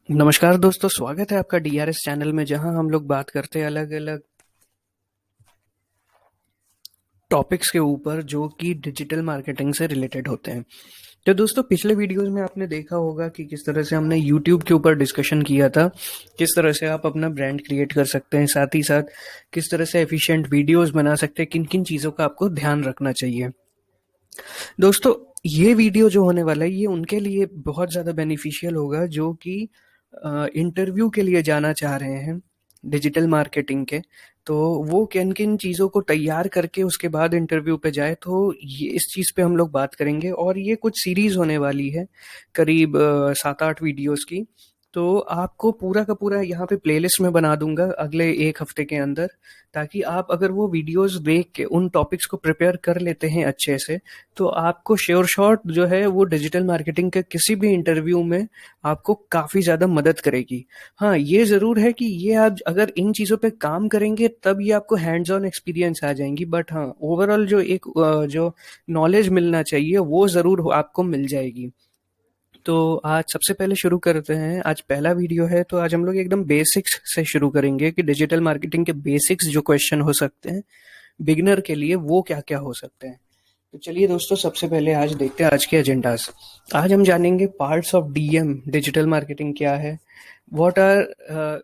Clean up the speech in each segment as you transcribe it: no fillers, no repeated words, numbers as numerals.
नमस्कार दोस्तों, स्वागत है आपका डीआरएस चैनल में जहां हम लोग बात करते हैं अलग अलग टॉपिक्स के ऊपर जो कि डिजिटल मार्केटिंग से रिलेटेड होते हैं। तो दोस्तों, पिछले वीडियोस में आपने देखा होगा कि किस तरह से हमने यूट्यूब के ऊपर डिस्कशन किया था, किस तरह से आप अपना ब्रांड क्रिएट कर सकते हैं, साथ ही साथ किस तरह से एफिशिएंट वीडियोस बना सकते हैं, किन किन चीज़ों का आपको ध्यान रखना चाहिए। दोस्तों, ये वीडियो जो होने वाला है ये उनके लिए बहुत ज़्यादा बेनिफिशियल होगा जो कि इंटरव्यू के लिए जाना चाह रहे हैं डिजिटल मार्केटिंग के। तो वो किन किन चीज़ों को तैयार करके उसके बाद इंटरव्यू पे जाए, तो ये इस चीज़ पे हम लोग बात करेंगे और ये कुछ सीरीज होने वाली है, करीब 7-8 वीडियोस की। तो आपको पूरा का पूरा यहाँ पे प्लेलिस्ट में बना दूंगा अगले एक हफ्ते के अंदर, ताकि आप अगर वो वीडियोस देख के उन टॉपिक्स को प्रिपेयर कर लेते हैं अच्छे से, तो आपको श्योर शॉट जो है वो डिजिटल मार्केटिंग के किसी भी इंटरव्यू में आपको काफ़ी ज़्यादा मदद करेगी। हाँ, ये ज़रूर है कि ये आप अगर इन चीज़ों पे काम करेंगे तब ये आपको हैंड्स ऑन एक्सपीरियंस आ जाएंगी, बट हाँ, ओवरऑल जो एक जो नॉलेज मिलना चाहिए वो ज़रूर आपको मिल जाएगी। तो आज सबसे पहले शुरू करते हैं। आज पहला वीडियो है, तो आज हम लोग एकदम बेसिक्स से शुरू करेंगे कि डिजिटल मार्केटिंग के बेसिक्स जो क्वेश्चन हो सकते हैं बिगिनर के लिए वो क्या क्या हो सकते हैं। तो चलिए दोस्तों, सबसे पहले आज देखते हैं आज के एजेंडाज। आज हम जानेंगे parts of DM, digital marketing क्या है, व्हाट आर,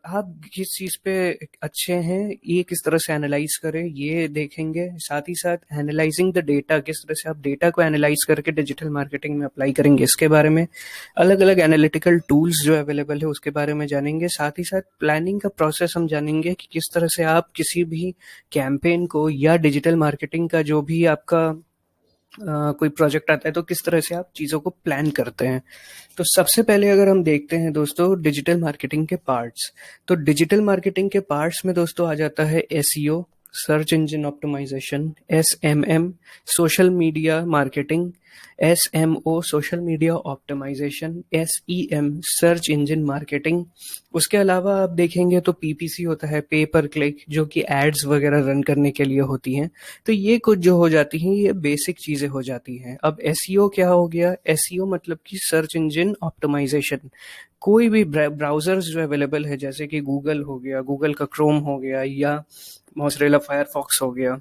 आप किस चीज़ पे अच्छे हैं, ये किस तरह से एनालाइज करें ये देखेंगे। साथ ही साथ एनालाइजिंग द डेटा, किस तरह से आप डेटा को एनालाइज करके डिजिटल मार्केटिंग में अप्लाई करेंगे इसके बारे में। अलग अलग एनालिटिकल टूल्स जो अवेलेबल है उसके बारे में जानेंगे। साथ ही साथ प्लानिंग का प्रोसेस हम जानेंगे कि किस तरह से आप किसी भी कैंपेन को या डिजिटल मार्केटिंग का जो भी आपका कोई प्रोजेक्ट आता है तो किस तरह से आप चीज़ों को प्लान करते हैं। तो सबसे पहले अगर हम देखते हैं दोस्तों डिजिटल मार्केटिंग के पार्ट्स, तो डिजिटल मार्केटिंग के पार्ट्स में दोस्तों आ जाता है SEO, search engine optimisation, SMM, social media marketing, SMO, social media optimisation, SEM, search engine marketing. उसके अलावा आप देखेंगे तो पीपीसी होता है, पे पर क्लिक, जो कि एड्स वगैरह रन करने के लिए होती हैं। तो ये कुछ जो हो जाती हैं ये बेसिक चीज़ें हो जाती हैं। अब एसईओ क्या हो गया? एसईओ मतलब कि सर्च इंजन ऑप्टिमाइजेशन। कोई भी ब्राउजर्स जो अवेलेबल है, जैसे कि गूगल हो गया, गूगल का क्रोम हो गया, या मोज़रेला फायरफॉक्स हो गया,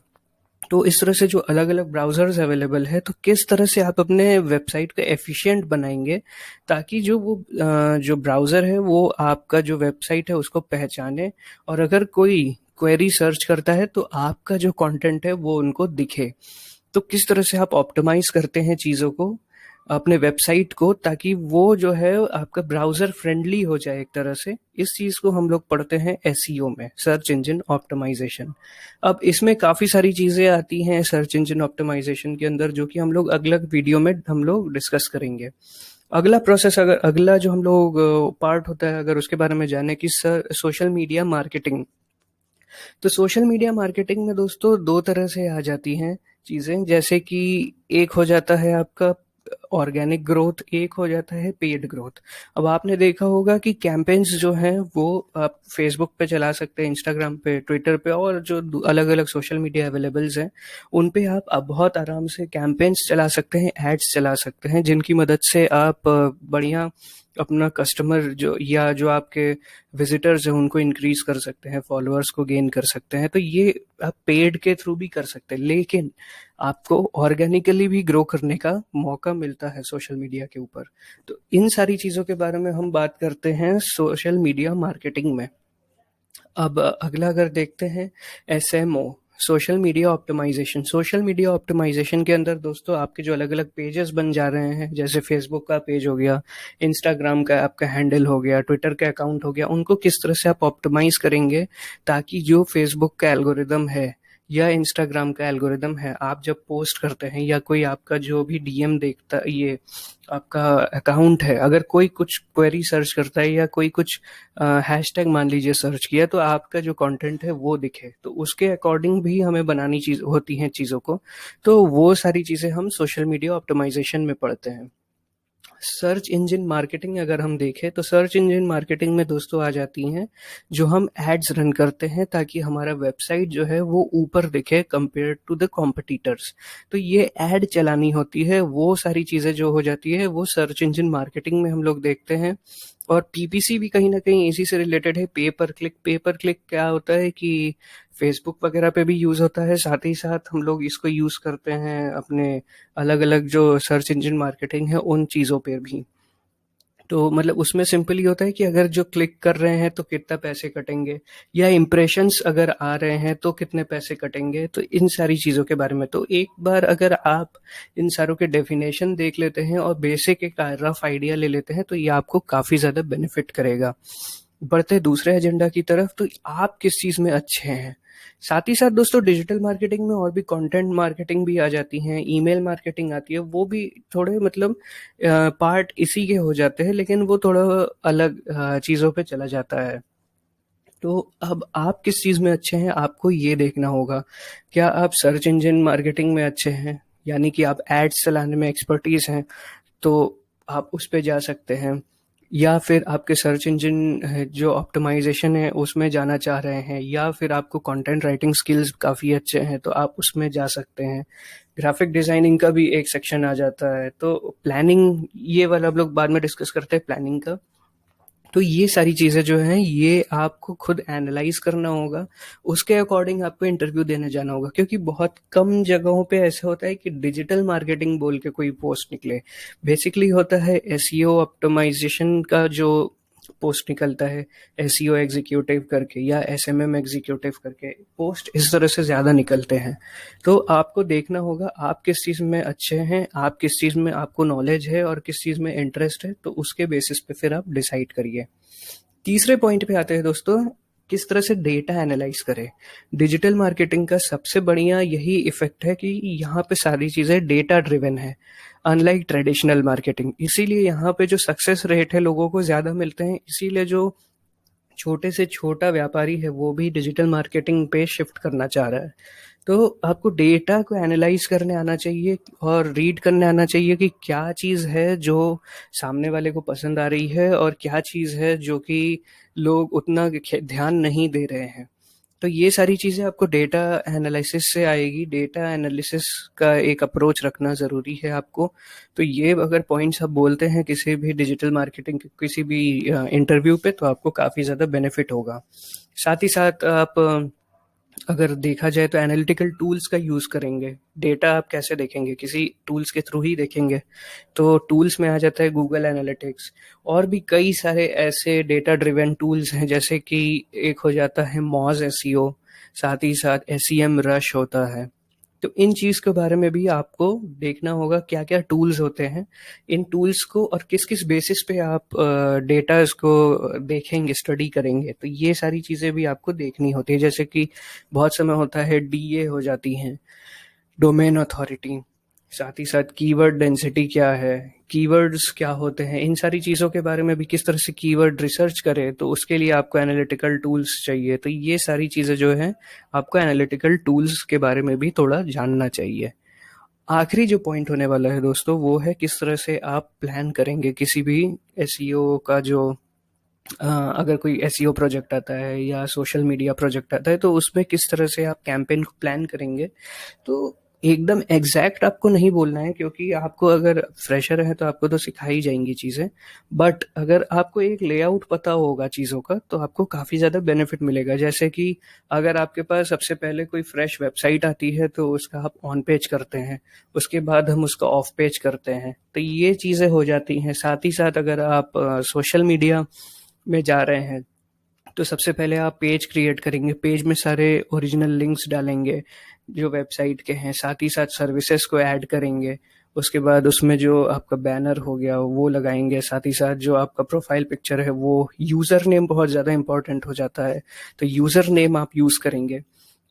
तो इस तरह से जो अलग अलग ब्राउजर्स अवेलेबल है, तो किस तरह से आप अपने वेबसाइट को एफिशिएंट बनाएंगे ताकि जो वो जो ब्राउज़र है वो आपका जो वेबसाइट है उसको पहचाने, और अगर कोई क्वेरी सर्च करता है तो आपका जो कंटेंट है वो उनको दिखे। तो किस तरह से आप ऑप्टिमाइज करते हैं चीज़ों को, अपने वेबसाइट को, ताकि वो जो है आपका ब्राउज़र फ्रेंडली हो जाए एक तरह से। इस चीज़ को हम लोग पढ़ते हैं एसईओ में, सर्च इंजन ऑप्टिमाइजेशन। अब इसमें काफ़ी सारी चीज़ें आती हैं सर्च इंजन ऑप्टिमाइजेशन के अंदर, जो कि हम लोग अगला वीडियो में हम लोग डिस्कस करेंगे। अगला प्रोसेस, अगर अगला जो हम लोग पार्ट होता है अगर उसके बारे में जाने कि सोशल मीडिया मार्केटिंग। तो सोशल मीडिया मार्केटिंग में दोस्तों दो तरह से आ जाती हैं चीज़ें, जैसे कि एक हो जाता है आपका ऑर्गेनिक ग्रोथ, एक हो जाता है पेड ग्रोथ। अब आपने देखा होगा कि कैंपेन्स जो हैं वो आप फेसबुक पे चला सकते हैं, इंस्टाग्राम पे, ट्विटर पे, और जो अलग अलग सोशल मीडिया अवेलेबल्स हैं उन पे आप अब बहुत आराम से कैंपेन्स चला सकते हैं, एड्स चला सकते हैं, जिनकी मदद से आप बढ़िया अपना कस्टमर जो या जो आपके विजिटर्स हैं उनको इंक्रीज कर सकते हैं, फॉलोअर्स को गेन कर सकते हैं। तो ये आप पेड के थ्रू भी कर सकते हैं, लेकिन आपको ऑर्गेनिकली भी ग्रो करने का मौका मिलता है सोशल मीडिया के ऊपर। तो इन सारी चीज़ों के बारे में हम बात करते हैं सोशल मीडिया मार्केटिंग में। अब अगला अगर देखते हैं SMO, social media optimisation. Social media optimisation के अंदर दोस्तों आपके जो अलग अलग पेजेस बन जा रहे हैं, जैसे फेसबुक का पेज हो गया, इंस्टाग्राम का आपका हैंडल हो गया, ट्विटर का अकाउंट हो गया, उनको किस तरह से आप ऑप्टिमाइज करेंगे ताकि जो फेसबुक का एल्गोरिदम है या इंस्टाग्राम का एल्गोरिदम है, आप जब पोस्ट करते हैं या कोई आपका जो भी डीएम देखता, ये आपका अकाउंट है, अगर कोई कुछ क्वेरी सर्च करता है या कोई कुछ हैशटैग मान लीजिए सर्च किया, तो आपका जो कंटेंट है वो दिखे, तो उसके अकॉर्डिंग भी हमें बनानी चीज होती हैं चीज़ों को। तो वो सारी चीज़ें हम सोशल मीडिया ऑप्टिमाइजेशन में पढ़ते हैं। सर्च इंजन मार्केटिंग अगर हम देखें, तो सर्च इंजन मार्केटिंग में दोस्तों आ जाती हैं जो हम एड्स रन करते हैं ताकि हमारा वेबसाइट जो है वो ऊपर दिखे कंपेयर टू द कॉम्पिटिटर्स। तो ये एड चलानी होती है, वो सारी चीज़ें जो हो जाती है वो सर्च इंजन मार्केटिंग में हम लोग देखते हैं। और पीपीसी भी कहीं ना कहीं इसी से रिलेटेड है। पेपर क्लिक क्या होता है कि फेसबुक वगैरह पे भी यूज होता है, साथ ही साथ हम लोग इसको यूज करते हैं अपने अलग अलग जो सर्च इंजन मार्केटिंग है उन चीज़ों पे भी। तो मतलब उसमें सिंपली होता है कि अगर जो क्लिक कर रहे हैं तो कितना पैसे कटेंगे, या इम्प्रेशंस अगर आ रहे हैं तो कितने पैसे कटेंगे, तो इन सारी चीज़ों के बारे में। तो एक बार अगर आप इन सारों के डेफिनेशन देख लेते हैं और बेसिक एक रफ आइडिया ले लेते हैं तो ये आपको काफ़ी ज़्यादा बेनिफिट करेगा। बढ़ते दूसरे एजेंडा की तरफ, तो आप किस चीज़ में अच्छे हैं। साथ ही साथ दोस्तों डिजिटल मार्केटिंग में और भी कंटेंट मार्केटिंग भी आ जाती हैं, ईमेल मार्केटिंग आती है, वो भी थोड़े मतलब पार्ट इसी के हो जाते हैं, लेकिन वो थोड़ा अलग चीज़ों पे चला जाता है। तो अब आप किस चीज़ में अच्छे हैं आपको ये देखना होगा। क्या आप सर्च इंजन मार्केटिंग में अच्छे हैं, यानी कि आप एड्स चलाने में एक्सपर्टीज हैं, तो आप उस पे जा सकते हैं। या फिर आपके सर्च इंजन जो ऑप्टिमाइजेशन है उसमें जाना चाह रहे हैं, या फिर आपको कंटेंट राइटिंग स्किल्स काफ़ी अच्छे हैं तो आप उसमें जा सकते हैं। ग्राफिक डिज़ाइनिंग का भी एक सेक्शन आ जाता है। तो प्लानिंग, ये वाला हम लोग बाद में डिस्कस करते हैं प्लानिंग का। तो ये सारी चीज़ें जो हैं ये आपको खुद एनालाइज करना होगा, उसके अकॉर्डिंग आपको इंटरव्यू देने जाना होगा, क्योंकि बहुत कम जगहों पे ऐसा होता है कि डिजिटल मार्केटिंग बोल के कोई पोस्ट निकले। बेसिकली होता है एसईओ ऑप्टिमाइजेशन का जो पोस्ट निकलता है, एसईओ एग्जीक्यूटिव करके या एसएमएम एग्जीक्यूटिव करके पोस्ट इस तरह से ज़्यादा निकलते हैं। तो आपको देखना होगा आप किस चीज़ में अच्छे हैं, आप किस चीज़ में आपको नॉलेज है और किस चीज़ में इंटरेस्ट है, तो उसके बेसिस पे फिर आप डिसाइड करिए। तीसरे पॉइंट पे आते हैं दोस्तों, किस तरह से डेटा एनालाइज करें। डिजिटल मार्केटिंग का सबसे बढ़िया यही इफेक्ट है कि यहाँ पे सारी चीज़ें डेटा ड्रिवन है, अनलाइक ट्रेडिशनल मार्केटिंग। इसीलिए यहाँ पे जो सक्सेस रेट है लोगों को ज़्यादा मिलते हैं, इसीलिए जो छोटे से छोटा व्यापारी है वो भी डिजिटल मार्केटिंग पे शिफ्ट करना चाह रहा है। तो आपको डेटा को एनालाइज करने आना चाहिए और रीड करने आना चाहिए कि क्या चीज़ है जो सामने वाले को पसंद आ रही है और क्या चीज़ है जो कि लोग उतना ध्यान नहीं दे रहे हैं। तो ये सारी चीज़ें आपको डेटा एनालिसिस से आएगी। डेटा एनालिसिस का एक अप्रोच रखना ज़रूरी है आपको। तो ये अगर पॉइंट्स आप बोलते हैं किसी भी डिजिटल मार्केटिंग के किसी भी इंटरव्यू पे, तो आपको काफ़ी ज़्यादा बेनिफिट होगा। साथ ही साथ आप अगर देखा जाए तो एनालिटिकल टूल्स का यूज़ करेंगे। डेटा आप कैसे देखेंगे, किसी टूल्स के थ्रू ही देखेंगे। तो टूल्स में आ जाता है गूगल एनालिटिक्स, और भी कई सारे ऐसे डेटा ड्रिवन टूल्स हैं, जैसे कि एक हो जाता है मॉज एसईओ, साथ ही साथ एसईएम रश होता है। तो इन चीज़ के बारे में भी आपको देखना होगा क्या क्या टूल्स होते हैं, इन टूल्स को और किस किस बेसिस पे आप डेटा इसको देखेंगे, स्टडी करेंगे। तो ये सारी चीज़ें भी आपको देखनी होती है, जैसे कि बहुत समय होता है डीए हो जाती हैं, डोमेन अथॉरिटी, साथ ही साथ कीवर्ड डेंसिटी क्या है, कीवर्ड्स क्या होते हैं, इन सारी चीज़ों के बारे में भी किस तरह से कीवर्ड रिसर्च करें, तो उसके लिए आपको एनालिटिकल टूल्स चाहिए। तो ये सारी चीज़ें जो हैं आपको एनालिटिकल टूल्स के बारे में भी थोड़ा जानना चाहिए। आखिरी जो पॉइंट होने वाला है दोस्तों वो है किस तरह से आप प्लान करेंगे किसी भी एसईओ का जो अगर कोई एसईओ प्रोजेक्ट आता है या सोशल मीडिया प्रोजेक्ट आता है तो उसमें किस तरह से आप कैंपेन को प्लान करेंगे। तो एकदम एग्जैक्ट आपको नहीं बोलना है, क्योंकि आपको अगर फ्रेशर है तो आपको तो सिखाई जाएंगी चीज़ें, बट अगर आपको एक लेआउट पता होगा चीज़ों का तो आपको काफ़ी ज़्यादा बेनिफिट मिलेगा। जैसे कि अगर आपके पास सबसे पहले कोई फ्रेश वेबसाइट आती है तो उसका आप ऑन पेज करते हैं, उसके बाद हम उसका ऑफ पेज करते हैं, तो ये चीज़ें हो जाती हैं। साथ ही साथ अगर आप सोशल मीडिया में जा रहे हैं तो सबसे पहले आप पेज क्रिएट करेंगे, पेज में सारे ओरिजिनल लिंक्स डालेंगे जो वेबसाइट के हैं, साथ ही साथ सर्विसेज को ऐड करेंगे। उसके बाद उसमें जो आपका बैनर हो गया वो लगाएंगे, साथ ही साथ जो आपका प्रोफाइल पिक्चर है वो यूज़र नेम बहुत ज़्यादा इंपॉर्टेंट हो जाता है, तो यूज़र नेम आप यूज़ करेंगे।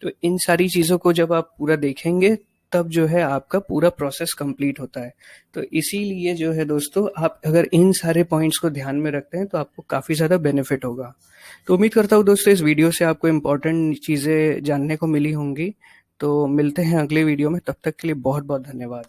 तो इन सारी चीज़ों को जब आप पूरा देखेंगे तब जो है आपका पूरा प्रोसेस कंप्लीट होता है। तो इसीलिए जो है दोस्तों आप अगर इन सारे पॉइंट्स को ध्यान में रखते हैं तो आपको काफ़ी ज़्यादा बेनिफिट होगा। तो उम्मीद करता हूँ दोस्तों इस वीडियो से आपको इम्पोर्टेंट चीज़ें जानने को मिली होंगी। तो मिलते हैं अगले वीडियो में, तब तक के लिए बहुत बहुत धन्यवाद।